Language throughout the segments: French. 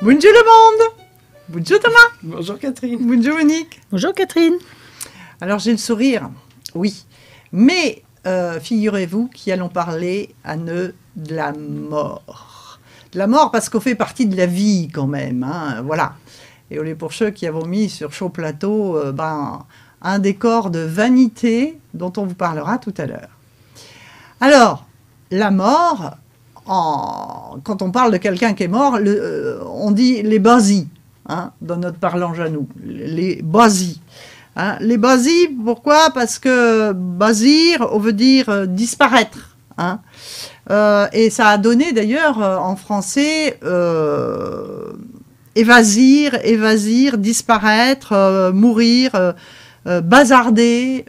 Bonjour le monde. Bonjour Thomas. Bonjour Catherine. Bonjour Monique. Bonjour Catherine. Alors j'ai le sourire, oui. Mais figurez-vous qu'y allons parler à de la mort. De la mort parce qu'on fait partie de la vie quand même, hein, voilà. Et on est pour ceux qui avons mis sur chaud plateau un décor de vanité dont on vous parlera tout à l'heure. Alors, la mort, quand on parle de quelqu'un qui est mort, on dit les basis, hein, dans notre parlange à nous, les basis. Hein, les basis, pourquoi? Parce que basir, on veut dire disparaître. Hein. Et ça a donné d'ailleurs en français évasir, disparaître, mourir, bazarder,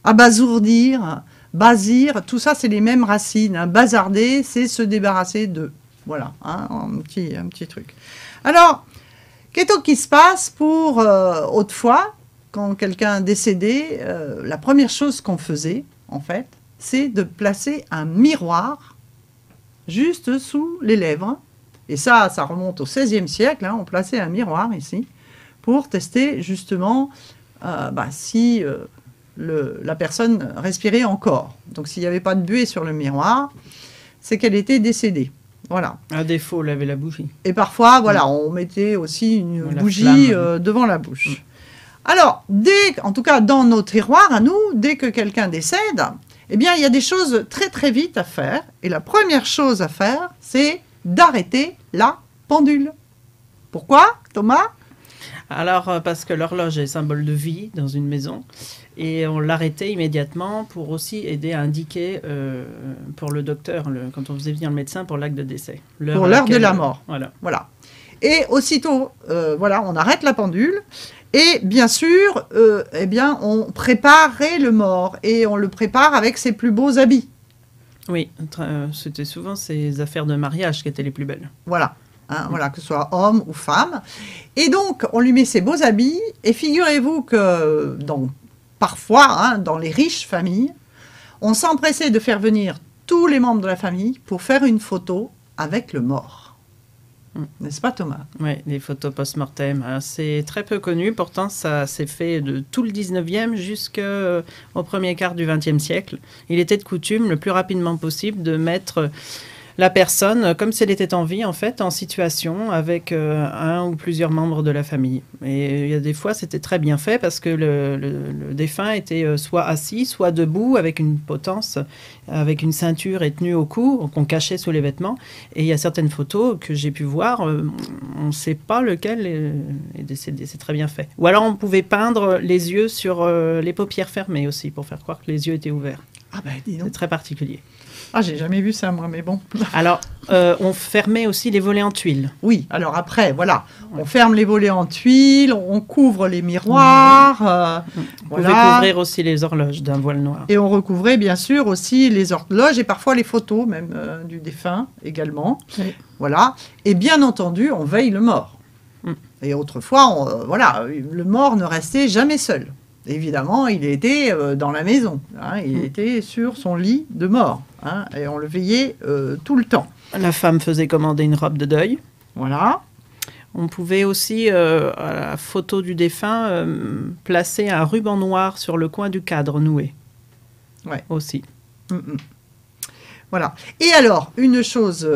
abasourdir, basir, tout ça c'est les mêmes racines. Hein. Bazarder, c'est se débarrasser d'eux. Voilà, hein, un petit truc. Alors, qu'est-ce qui se passe pour autrefois, quand quelqu'un décédait, la première chose qu'on faisait, en fait, c'est de placer un miroir juste sous les lèvres. Et ça remonte au XVIe siècle, hein, on plaçait un miroir ici, pour tester justement si la personne respirait encore. Donc s'il n'y avait pas de buée sur le miroir, c'est qu'elle était décédée. Voilà. À défaut, laver la bougie. Et parfois, voilà, on mettait aussi une bougie devant la bouche. Alors, en tout cas, dans nos tiroirs, à nous, dès que quelqu'un décède, eh bien, il y a des choses très, très vite à faire. Et la première chose à faire, c'est d'arrêter la pendule. Pourquoi, Thomas? Alors, parce que l'horloge est symbole de vie dans une maison. Et on l'arrêtait immédiatement pour aussi aider à indiquer pour le docteur, quand on faisait venir le médecin, pour l'acte de décès. Pour l'heure de la mort. Voilà. Et aussitôt, on arrête la pendule. Et bien sûr, on préparait le mort. Et on le prépare avec ses plus beaux habits. Oui, c'était souvent ces affaires de mariage qui étaient les plus belles. Voilà. Hein, voilà, que ce soit homme ou femme. Et donc, on lui met ses beaux habits. Et figurez-vous que parfois, hein, dans les riches familles, on s'empressait de faire venir tous les membres de la famille pour faire une photo avec le mort. N'est-ce pas, Thomas? Oui, les photos post-mortem. C'est très peu connu. Pourtant, ça s'est fait de tout le 19e jusqu'au premier quart du 20e siècle. Il était de coutume, le plus rapidement possible, de mettre la personne, comme si elle était en vie, en fait, en situation avec un ou plusieurs membres de la famille. Et il y a des fois, c'était très bien fait parce que le défunt était soit assis, soit debout, avec une potence, avec une ceinture et tenue au cou, qu'on cachait sous les vêtements. Et il y a certaines photos que j'ai pu voir, on ne sait pas lequel est décédé, c'est très bien fait. Ou alors, on pouvait peindre les yeux sur les paupières fermées aussi, pour faire croire que les yeux étaient ouverts. Ah ben, dis donc. C'est très particulier. Ah, j'ai jamais vu ça, moi, mais bon. Alors, on fermait aussi les volets en tuiles. Oui, alors après, voilà, on ferme les volets en tuiles, on couvre les miroirs. On pouvait couvrir aussi les horloges d'un voile noir. Et on recouvrait, bien sûr, aussi les horloges et parfois les photos, même du défunt également. Oui. Voilà. Et bien entendu, on veille le mort. Et autrefois, le mort ne restait jamais seul. Évidemment, il était dans la maison. Hein, il était sur son lit de mort. Hein, et on le veillait tout le temps. La femme faisait commander une robe de deuil. Voilà. On pouvait aussi, à la photo du défunt, placer un ruban noir sur le coin du cadre noué. Ouais. Aussi. Voilà. Et alors, une chose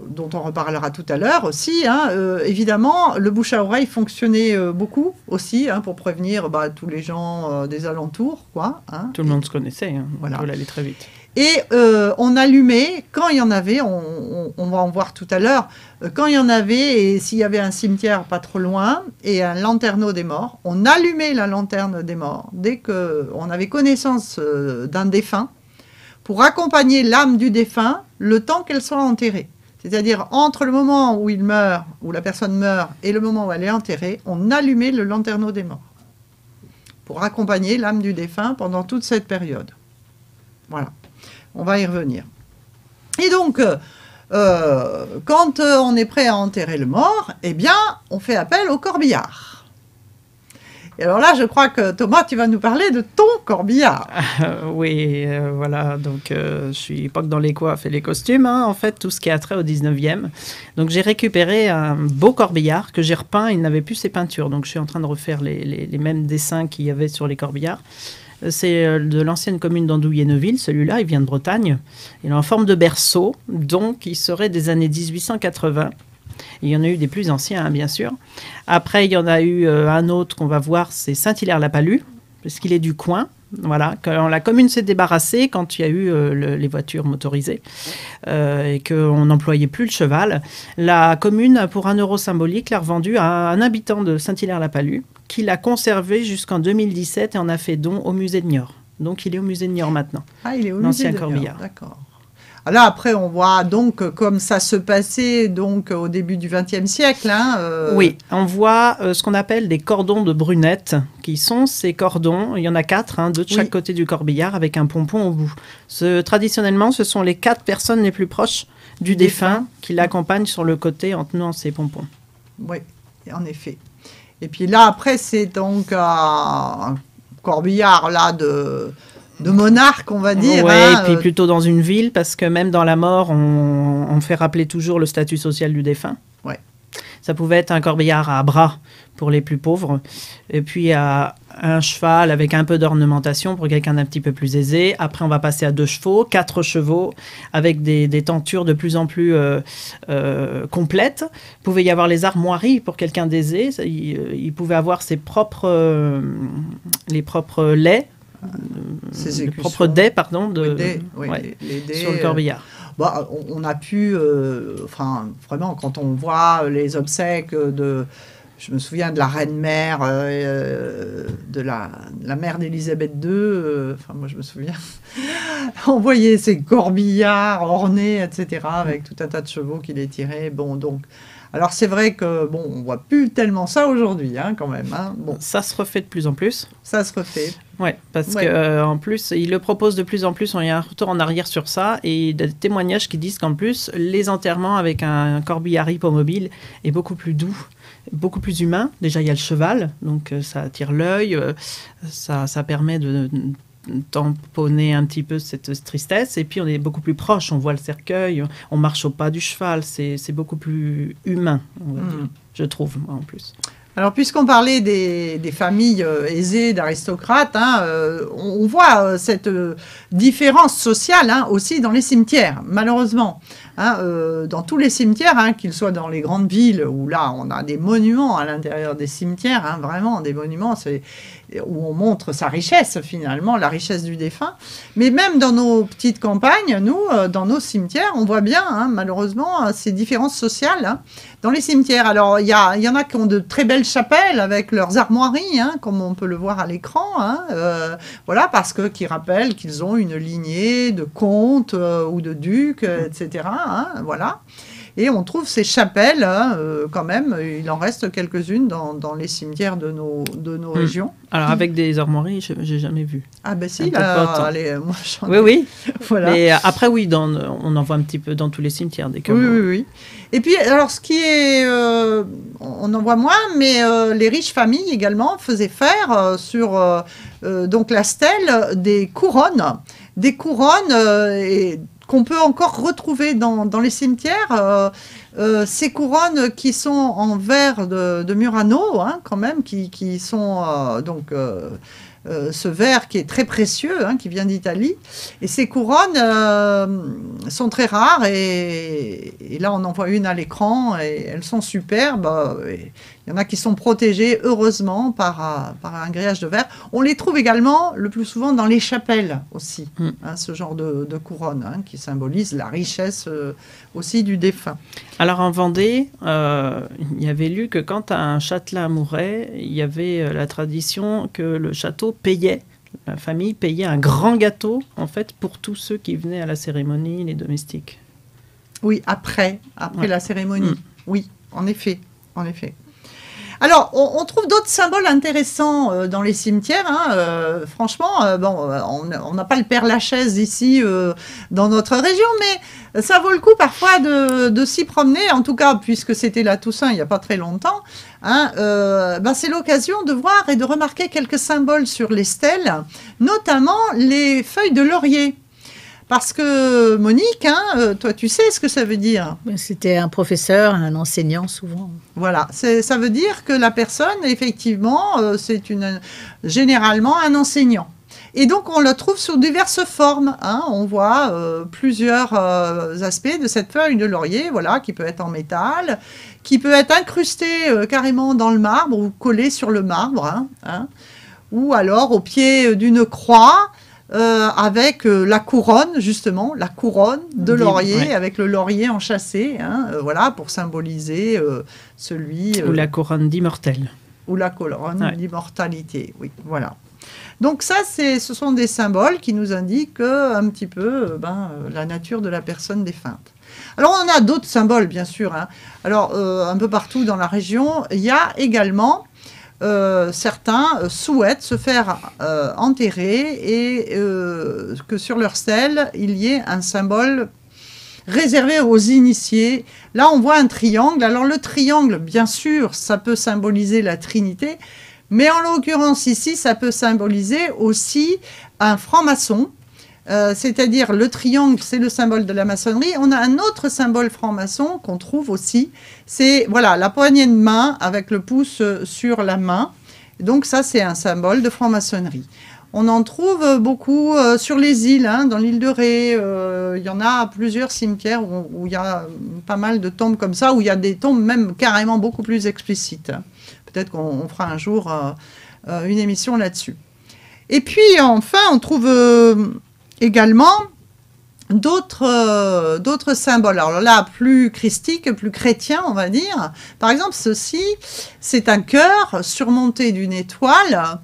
dont on reparlera tout à l'heure aussi, hein, évidemment, le bouche à oreille fonctionnait beaucoup aussi, hein, pour prévenir tous les gens des alentours, quoi. Hein. Tout le monde se connaissait, hein. Voilà. On allait très vite. Et on allumait, quand il y en avait, on va en voir tout à l'heure, quand il y en avait, et s'il y avait un cimetière pas trop loin, et un lanterneau des morts, on allumait la lanterne des morts dès qu'on avait connaissance d'un défunt, pour accompagner l'âme du défunt le temps qu'elle soit enterrée. C'est-à-dire, entre le moment où il meurt, où la personne meurt, et le moment où elle est enterrée, on allumait le lanterneau des morts pour accompagner l'âme du défunt pendant toute cette période. Voilà, on va y revenir. Et donc, quand on est prêt à enterrer le mort, eh bien, on fait appel au corbillard. Et alors là, je crois que Thomas, tu vas nous parler de ton corbillard. Oui, voilà, donc je suis pas que dans les coiffes et les costumes, hein, en fait, tout ce qui a trait au 19e. Donc j'ai récupéré un beau corbillard que j'ai repeint, il n'avait plus ses peintures, donc je suis en train de refaire les mêmes dessins qu'il y avait sur les corbillards. C'est de l'ancienne commune d'Andouillé-Neuville, celui-là, il vient de Bretagne. Il est en forme de berceau, donc il serait des années 1880. Il y en a eu des plus anciens, hein, bien sûr. Après, il y en a eu un autre qu'on va voir, c'est Saint-Hilaire-la-Palud, parce qu'il est du coin. Voilà, quand la commune s'est débarrassée, quand il y a eu les voitures motorisées et qu'on n'employait plus le cheval, la commune, pour 1 euro symbolique, l'a revendu à un habitant de Saint-Hilaire-la-Palud, qui l'a conservé jusqu'en 2017 et en a fait don au musée de Niort. Donc il est au musée de Niort maintenant. Ah, il est au musée de Niort, corbillard. d'accord. Là, après, on voit donc comme ça se passait donc, au début du XXe siècle. Hein, Oui, on voit ce qu'on appelle des cordons de brunette, qui sont ces cordons, il y en a 4, hein, 2 de chaque côté du corbillard, avec un pompon au bout. Traditionnellement, ce sont les 4 personnes les plus proches du défunt qui l'accompagnent sur le côté en tenant ces pompons. Oui, en effet. Et puis là, après, c'est donc un corbillard là de monarque, on va dire. Oui, hein, et puis plutôt dans une ville, parce que même dans la mort, on fait rappeler toujours le statut social du défunt. Ouais. Ça pouvait être un corbillard à bras pour les plus pauvres, et puis à un cheval avec un peu d'ornementation pour quelqu'un d'un petit peu plus aisé. Après, on va passer à 2 chevaux, 4 chevaux, avec des tentures de plus en plus complètes. Il pouvait y avoir les armoiries pour quelqu'un d'aisé. Il pouvait avoir les propres laits, les propres dés, pardon, les dés, sur le corbillard. Bah, on a pu, vraiment, quand on voit les obsèques je me souviens de la reine-mère, de la mère d'Élisabeth II, moi je me souviens, on voyait ces corbillards ornés, etc., avec tout un tas de chevaux qui les tiraient. Bon, donc, alors c'est vrai que, on voit plus tellement ça aujourd'hui, hein, quand même. Hein. Bon. Ça se refait de plus en plus. Ça se refait. Oui, parce qu'en plus, il le propose de plus en plus. Il y a un retour en arrière sur ça. Et il y a des témoignages qui disent qu'en plus, les enterrements avec un corbillard hippomobile est beaucoup plus doux, beaucoup plus humain. Déjà, il y a le cheval, donc ça attire l'œil. Ça permet de tamponner un petit peu cette tristesse. Et puis, on est beaucoup plus proche. On voit le cercueil, on marche au pas du cheval. C'est beaucoup plus humain, on va dire, je trouve, moi, en plus. Alors, puisqu'on parlait des familles aisées, d'aristocrates, hein, on voit cette différence sociale, hein, aussi dans les cimetières, malheureusement. Hein, dans tous les cimetières, hein, qu'ils soient dans les grandes villes, où là, on a des monuments à l'intérieur des cimetières, hein, vraiment des monuments où on montre sa richesse, finalement, la richesse du défunt. Mais même dans nos petites campagnes, nous, dans nos cimetières, on voit bien, hein, malheureusement, ces différences sociales, hein, dans les cimetières. Alors, il y en a qui ont de très belles chapelles avec leurs armoiries, hein, comme on peut le voir à l'écran, hein, voilà, parce qui rappellent qu'ils ont une lignée de comtes ou de ducs, etc., hein, voilà. Et on trouve ces chapelles, hein, quand même, il en reste quelques-unes dans les cimetières de nos régions. Alors, avec des armoiries, j'ai jamais vu. Ah ben si, là, moi j'en ai. Oui. Voilà. Mais après, oui, on en voit un petit peu dans tous les cimetières. Oui. Et puis, alors, ce qui est... on en voit moins, mais les riches familles également faisaient faire sur donc la stèle des couronnes. Des couronnes qu'on peut encore retrouver dans les cimetières, ces couronnes qui sont en verre de Murano, hein, quand même, qui sont ce verre qui est très précieux, hein, qui vient d'Italie. Et ces couronnes sont très rares, et là on en voit une à l'écran, et elles sont superbes. Il y en a qui sont protégées, heureusement, par un grillage de verre. On les trouve également le plus souvent dans les chapelles aussi, hein, ce genre de couronne, hein, qui symbolise la richesse aussi du défunt. Alors en Vendée, il y avait lu que quand un châtelain mourait, il y avait la tradition que le château payait, la famille payait un grand gâteau, en fait, pour tous ceux qui venaient à la cérémonie, les domestiques. Oui, après la cérémonie. Oui, en effet. Alors, on trouve d'autres symboles intéressants dans les cimetières. Hein, franchement, bon, on n'a pas le Père Lachaise ici dans notre région, mais ça vaut le coup parfois de s'y promener. En tout cas, puisque c'était la Toussaint il n'y a pas très longtemps, hein, c'est l'occasion de voir et de remarquer quelques symboles sur les stèles, notamment les feuilles de laurier. Parce que Monique, hein, toi tu sais ce que ça veut dire. C'était un professeur, un enseignant souvent. Voilà, ça veut dire que la personne, effectivement, c'est généralement un enseignant. Et donc on le trouve sous diverses formes. Hein. On voit plusieurs aspects de cette feuille de laurier, voilà, qui peut être en métal, qui peut être incrustée carrément dans le marbre ou collée sur le marbre, hein, ou alors au pied d'une croix. Avec la couronne, justement, la couronne de laurier, ouais. Avec le laurier enchâssé, hein, voilà, pour symboliser celui... ou la couronne d'immortel. Ou la couronne d'immortalité, oui, voilà. Donc ça, ce sont des symboles qui nous indiquent un petit peu la nature de la personne défunte. Alors, on a d'autres symboles, bien sûr. Hein. Alors, un peu partout dans la région, il y a également... certains souhaitent se faire enterrer et que sur leur stèle, il y ait un symbole réservé aux initiés. Là, on voit un triangle. Alors, le triangle, bien sûr, ça peut symboliser la Trinité, mais en l'occurrence ici, ça peut symboliser aussi un franc-maçon. C'est-à-dire le triangle, c'est le symbole de la maçonnerie. On a un autre symbole franc-maçon qu'on trouve aussi. C'est voilà, la poignée de main avec le pouce sur la main. Donc ça, c'est un symbole de franc-maçonnerie. On en trouve beaucoup sur les îles, hein, dans l'île de Ré. Il y en a plusieurs cimetières où il y a pas mal de tombes comme ça, où il y a des tombes même carrément beaucoup plus explicites. Peut-être qu'on fera un jour une émission là-dessus. Et puis enfin, on trouve... également d'autres symboles. Alors là, plus christiques, plus chrétiens, on va dire. Par exemple, ceci, c'est un cœur surmonté d'une étoile,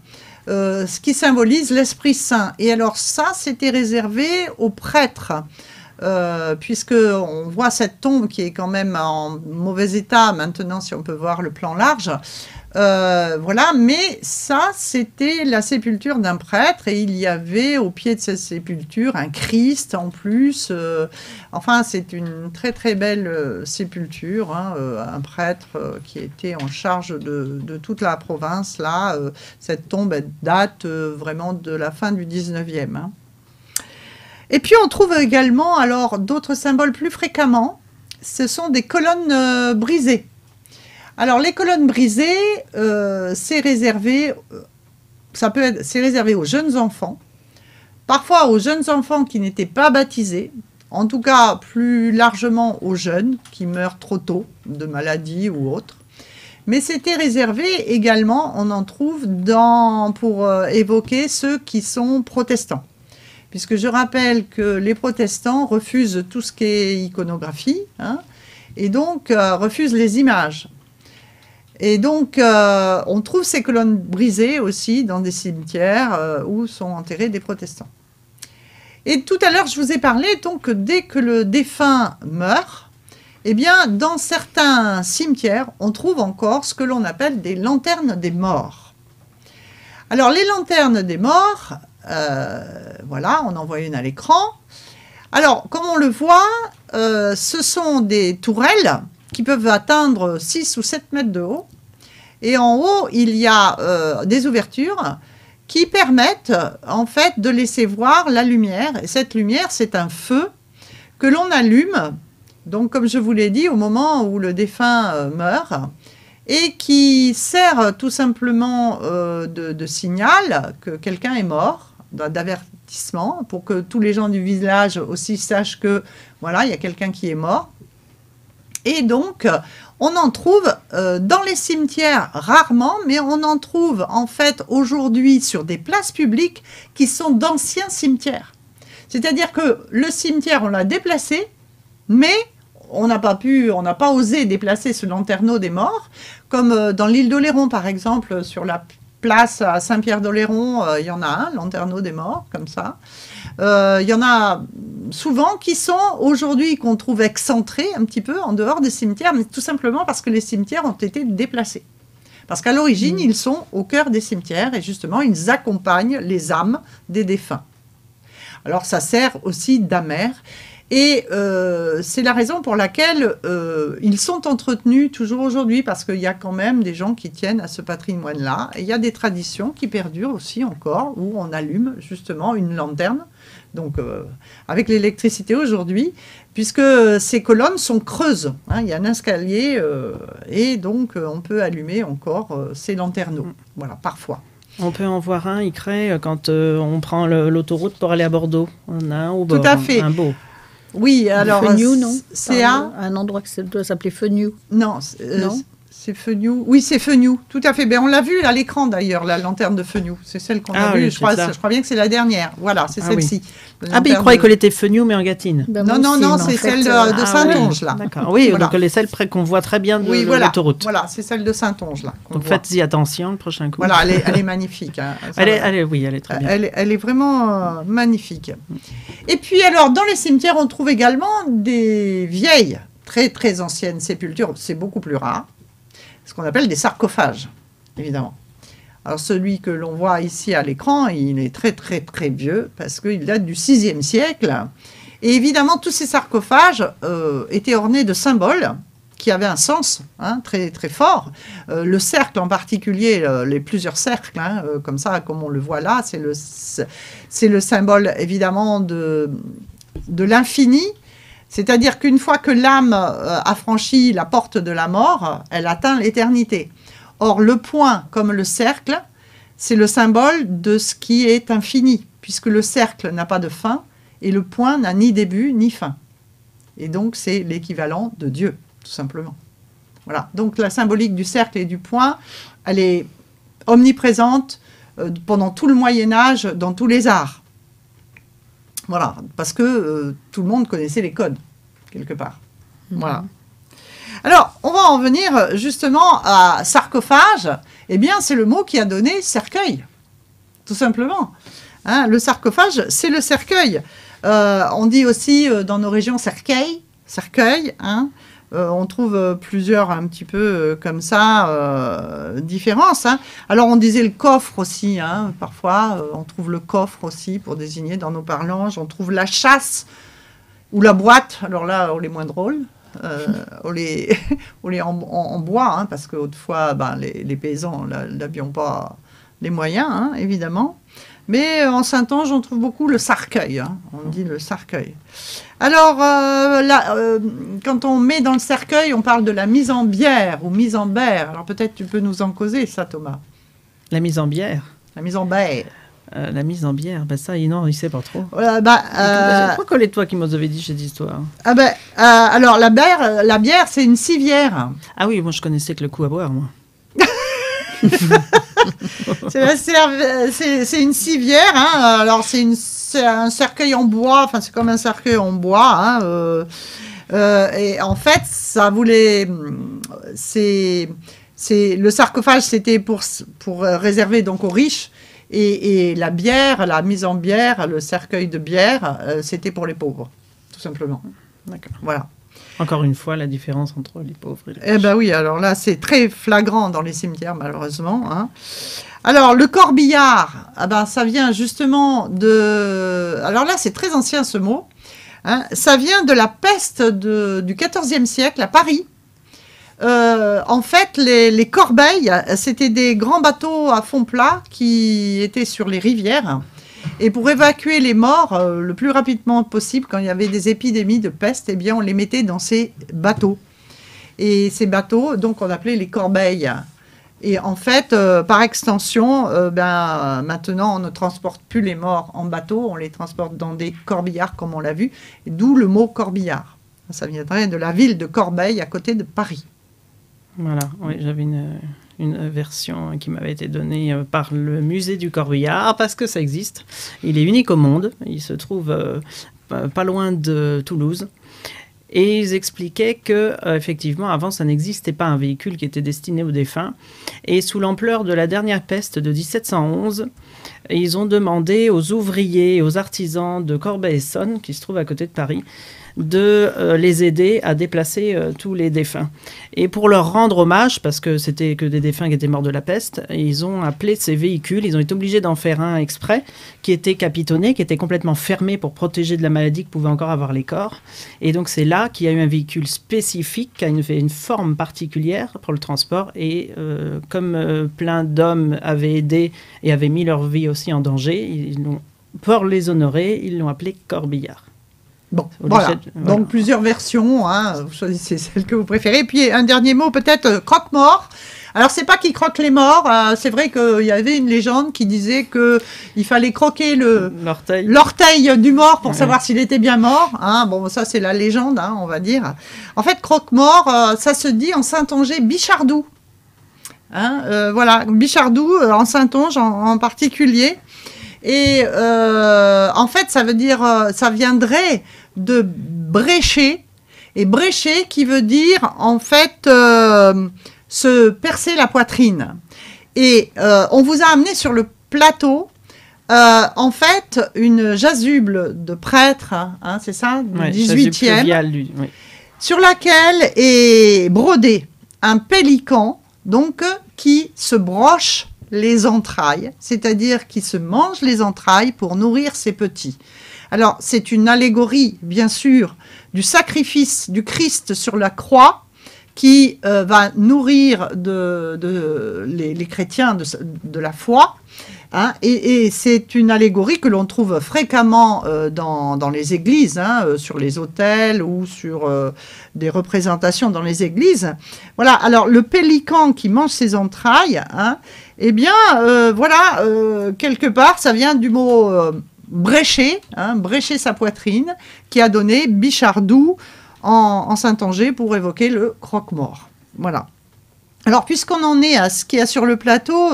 ce qui symbolise l'Esprit Saint. Et alors ça, c'était réservé aux prêtres, puisqu'on voit cette tombe qui est quand même en mauvais état maintenant, si on peut voir le plan large. Voilà, mais ça, c'était la sépulture d'un prêtre et il y avait au pied de cette sépulture un Christ en plus. Enfin, c'est une très très belle sépulture, hein, un prêtre qui était en charge de toute la province. Là, cette tombe date vraiment de la fin du 19e. Hein. Et puis, on trouve également alors d'autres symboles plus fréquemment. Ce sont des colonnes brisées. Alors, les colonnes brisées, c'est réservé aux jeunes enfants, parfois aux jeunes enfants qui n'étaient pas baptisés, en tout cas plus largement aux jeunes qui meurent trop tôt de maladie ou autre. Mais c'était réservé également, on en trouve pour évoquer ceux qui sont protestants. Puisque je rappelle que les protestants refusent tout ce qui est iconographie, hein, et donc refusent les images. Et donc, on trouve ces colonnes brisées aussi dans des cimetières où sont enterrés des protestants. Et tout à l'heure, je vous ai parlé donc que dès que le défunt meurt, eh bien, dans certains cimetières, on trouve encore ce que l'on appelle des lanternes des morts. Alors, les lanternes des morts, voilà, on en voit une à l'écran. Alors, comme on le voit, ce sont des tourelles qui peuvent atteindre 6 ou 7 mètres de haut. Et en haut, il y a des ouvertures qui permettent en fait de laisser voir la lumière. Et cette lumière, c'est un feu que l'on allume, donc comme je vous l'ai dit, au moment où le défunt meurt, et qui sert tout simplement de signal que quelqu'un est mort, d'avertissement, pour que tous les gens du village aussi sachent que voilà, il y a quelqu'un qui est mort. Et donc, on en trouve dans les cimetières rarement, mais on en trouve en fait aujourd'hui sur des places publiques qui sont d'anciens cimetières. C'est-à-dire que le cimetière, on l'a déplacé, mais on n'a pas osé déplacer ce lanterneau des morts, comme dans l'île d'Oléron par exemple, sur la place à Saint-Pierre-d'Oléron, il y en a un, lanterneau des morts, comme ça. Il y en a souvent qui sont aujourd'hui, qu'on trouve excentrés un petit peu en dehors des cimetières, mais tout simplement parce que les cimetières ont été déplacés. Parce qu'à l'origine, ils sont au cœur des cimetières et justement, ils accompagnent les âmes des défunts. Alors, ça sert aussi d'amère. Et c'est la raison pour laquelle ils sont entretenus toujours aujourd'hui, parce qu'il y a quand même des gens qui tiennent à ce patrimoine-là. Et il y a des traditions qui perdurent aussi encore, où on allume justement une lanterne, donc avec l'électricité aujourd'hui, puisque ces colonnes sont creuses. Hein, il y a un escalier et donc on peut allumer encore ces lanterneaux. Voilà, parfois. On peut en voir un, Icré, quand on prend l'autoroute pour aller à Bordeaux. On a un au bord, tout à fait. Un beau. Oui, alors Fenioux, non? c'est un endroit qui doit s'appeler Fenioux. Non, c'est Fenioux. Oui, c'est Fenioux, tout à fait. Ben, on l'a vu à l'écran d'ailleurs, la lanterne de Fenioux. C'est celle qu'on a vue. Oui, je crois bien que c'est la dernière. Voilà, c'est celle-ci. Oui. Ah, mais il croyait qu'elle était Fenioux, mais en Gâtine. Ben, non, c'est celle de Saintonge, là. D'accord, oui, voilà. Donc celle qu'on voit très bien de l'autoroute. Voilà, c'est celle de Saintonge, là. Donc faites-y attention le prochain coup. Voilà, elle est magnifique. Hein. Elle est très bien. Elle est vraiment magnifique. Et puis alors, dans les cimetières, on trouve également des vieilles, très très anciennes sépultures. C'est beaucoup plus rare. Ce qu'on appelle des sarcophages, évidemment. Alors celui que l'on voit ici à l'écran, il est très très très vieux parce qu'il date du VIe siècle. Et évidemment, tous ces sarcophages étaient ornés de symboles qui avaient un sens très très fort. Le cercle en particulier, les plusieurs cercles, comme ça, comme on le voit là, c'est le symbole évidemment de l'infini. C'est-à-dire qu'une fois que l'âme a franchi la porte de la mort, elle atteint l'éternité. Or, le point, comme le cercle, c'est le symbole de ce qui est infini, puisque le cercle n'a pas de fin et le point n'a ni début ni fin. Et donc, c'est l'équivalent de Dieu, tout simplement. Voilà. Donc, la symbolique du cercle et du point, elle est omniprésente pendant tout le Moyen-Âge, dans tous les arts. Voilà, parce que tout le monde connaissait les codes, quelque part. Voilà. Alors, on va en venir justement à sarcophage. Eh bien, c'est le mot qui a donné cercueil, tout simplement. Hein, le sarcophage, c'est le cercueil. On dit aussi dans nos régions cercueil. Hein. On trouve plusieurs un petit peu comme ça, différences. Hein. Alors, on disait le coffre aussi, parfois. On trouve le coffre aussi pour désigner dans nos parlanges. On trouve la chasse ou la boîte. Alors là, on est moins drôle. On est en bois, parce qu'autrefois, les paysans n'avaient pas les moyens, évidemment. Mais en Saintonge, on trouve beaucoup le sarcueil. On dit le sarcueil. Alors, quand on met dans le cercueil, on parle de la mise en bière ou mise en berre. Alors peut-être tu peux nous en causer ça, Thomas. La mise en bière. La mise en berre. La mise en bière, ça, non, il sait pas trop. C'est quoi que toi qui m'avais dit cette histoire. Alors la bière, c'est une civière. Ah oui, moi je connaissais que le coup à boire, moi. C'est une civière, alors c'est un cercueil en bois, c'est comme un cercueil en bois, et en fait, ça voulait, le sarcophage, c'était pour réserver donc aux riches, et la bière, la mise en bière, le cercueil de bière, c'était pour les pauvres, tout simplement. D'accord. Voilà. Encore une fois, la différence entre les pauvres et les riches. Eh bien oui, alors là, c'est très flagrant dans les cimetières, malheureusement. Alors, le corbillard, ça vient justement de... Alors là, c'est très ancien, ce mot. Ça vient de la peste du XIVe siècle, à Paris. En fait, les corbeilles, c'était des grands bateaux à fond plat qui étaient sur les rivières. Et pour évacuer les morts le plus rapidement possible, quand il y avait des épidémies de peste, eh bien, on les mettait dans ces bateaux. Et ces bateaux, donc, on appelait les corbeilles. Et en fait, par extension, maintenant, on ne transporte plus les morts en bateau, on les transporte dans des corbillards, comme on l'a vu, d'où le mot corbillard. Ça viendrait de la ville de Corbeil, à côté de Paris. Voilà, oui, j'avais une version qui m'avait été donnée par le musée du Corbillard, parce que ça existe. Il est unique au monde, il se trouve pas loin de Toulouse. Et ils expliquaient que, effectivement, avant, ça n'existait pas un véhicule qui était destiné aux défunts. Et sous l'ampleur de la dernière peste de 1711, ils ont demandé aux ouvriers et aux artisans de Corbeil-Essonnes, qui se trouvent à côté de Paris, de les aider à déplacer tous les défunts. Et pour leur rendre hommage, parce que c'était que des défunts qui étaient morts de la peste, ils ont appelé ces véhicules, ils ont été obligés d'en faire un exprès, qui était capitonné, qui était complètement fermé pour protéger de la maladie que pouvaient encore avoir les corps. Et donc c'est là qu'il y a eu un véhicule spécifique, qui a une forme particulière pour le transport. Et comme plein d'hommes avaient aidé et avaient mis leur vie aussi en danger, pour les honorer, ils l'ont appelé corbillard. Bon, voilà. Donc plusieurs versions, hein. Vous choisissez celle que vous préférez. Et puis un dernier mot peut-être, croque-mort. Alors c'est pas qui croque les morts, c'est vrai qu'il y avait une légende qui disait qu'il fallait croquer l'orteil du mort pour savoir s'il était bien mort. Hein. Bon, ça c'est la légende, hein, on va dire. En fait, croque-mort, ça se dit en saintongeais bichardou. Hein, voilà, bichardou en saintonge en particulier. Et en fait, ça veut dire, ça viendrait de brécher, et brécher qui veut dire en fait se percer la poitrine. Et on vous a amené sur le plateau en fait une chasuble de prêtre, hein, c'est ça, du 18e, sur laquelle est brodé un pélican, donc qui se broche les entrailles, c'est-à-dire qui se mange les entrailles pour nourrir ses petits. Alors, c'est une allégorie, bien sûr, du sacrifice du Christ sur la croix qui va nourrir les chrétiens de la foi. Hein, et c'est une allégorie que l'on trouve fréquemment dans les églises, hein, sur les autels ou sur des représentations dans les églises. Voilà, alors le pélican qui mange ses entrailles, hein, eh bien, voilà, quelque part, ça vient du mot brécher, hein, brécher sa poitrine, qui a donné bichardou en saintongeais pour évoquer le croque-mort. Voilà. Alors, puisqu'on en est à ce qu'il y a sur le plateau,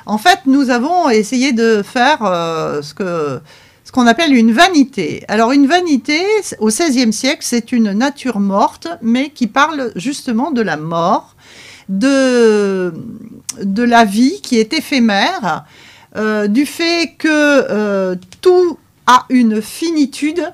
en fait, nous avons essayé de faire ce qu'on appelle une vanité. Alors, une vanité, au XVIe siècle, c'est une nature morte, mais qui parle justement de la mort, de la vie qui est éphémère, du fait que tout a une finitude,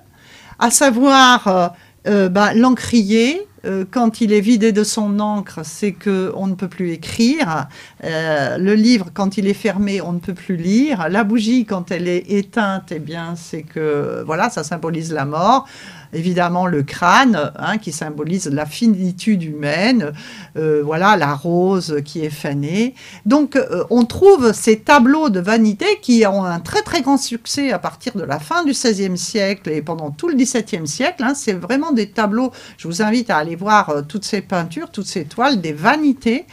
à savoir l'encrier. Quand il est vidé de son encre, c'est qu'on ne peut plus écrire. Le livre, quand il est fermé, on ne peut plus lire. La bougie, quand elle est éteinte, eh bien, c'est que voilà, ça symbolise la mort. Évidemment, le crâne, hein, qui symbolise la finitude humaine. Voilà, la rose qui est fanée. Donc, on trouve ces tableaux de vanité qui ont un très, très grand succès à partir de la fin du XVIe siècle et pendant tout le XVIIe siècle. Hein. C'est vraiment des tableaux, je vous invite à aller voir toutes ces peintures, toutes ces toiles, des vanités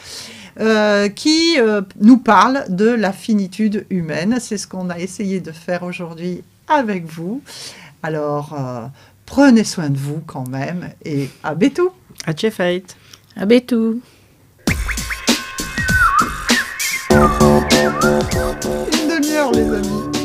qui nous parlent de la finitude humaine. C'est ce qu'on a essayé de faire aujourd'hui avec vous. Alors, prenez soin de vous quand même et à bientôt. À Tchefait. À bientôt. Une demi-heure, les amis.